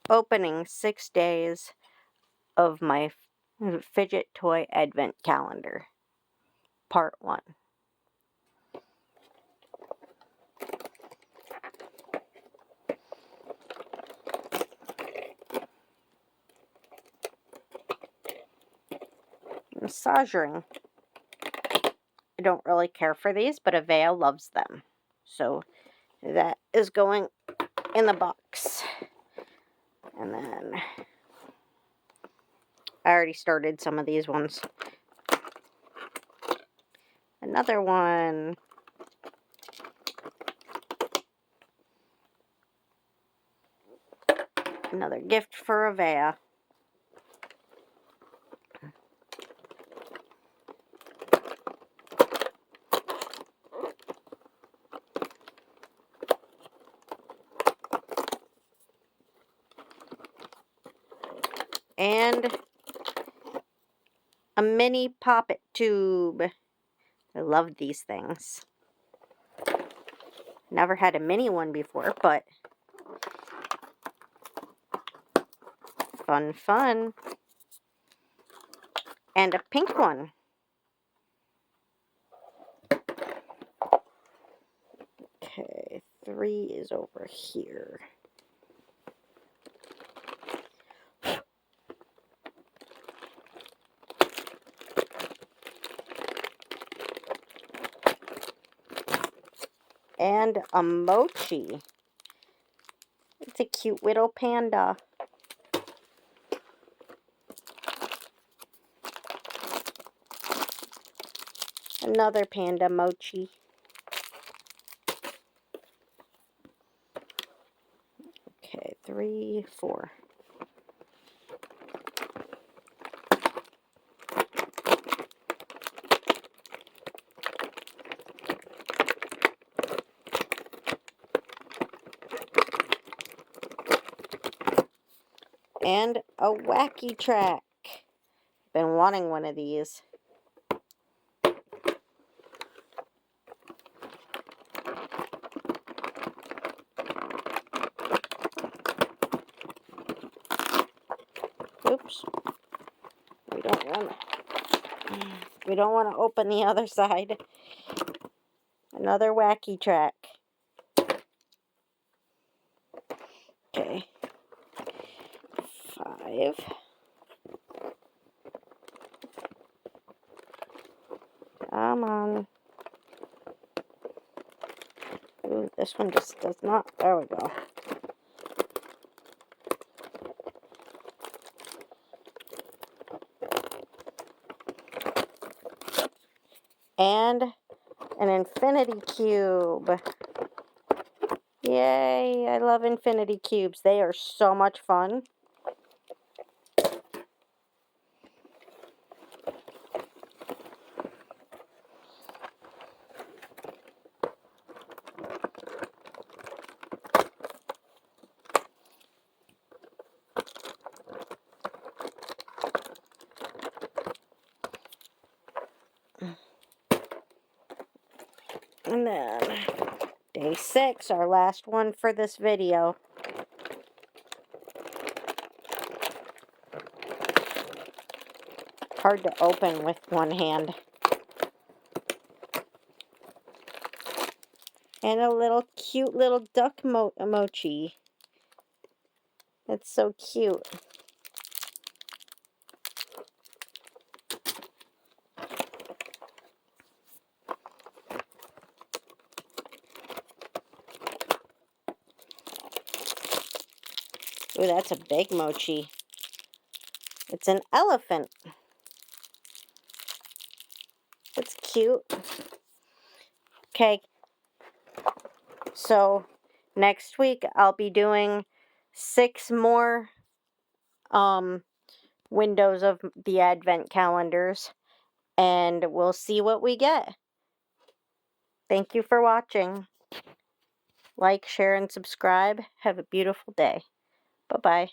opening 6 days of my fidget toy advent calendar, part 1. Massage ring. I don't really care for these, but Avea loves them. So that is going in the box. And then I already started some of these ones. Another one. Another gift for Avea. And a mini poppet tube. I love these things. Never had a mini one before, but fun. And a pink one. Okay, 3 is over here. And a mochi. It's a cute little panda. Another panda mochi. Okay, 3, 4. And a wacky track. Been wanting one of these. Oops. We don't want to open the other side. Another wacky track. Okay. 5. Come on. Ooh, this one just does not. There we go. And an infinity cube. Yay, I love infinity cubes. They are so much fun. And then day 6, our last one for this video. Hard to open with one hand. And a little cute little duck mochi. That's so cute. Ooh, that's a big mochi. It's an elephant. It's cute. Okay. So, next week I'll be doing 6 more windows of the advent calendars. And we'll see what we get. Thank you for watching. Like, share, and subscribe. Have a beautiful day. Bye-bye.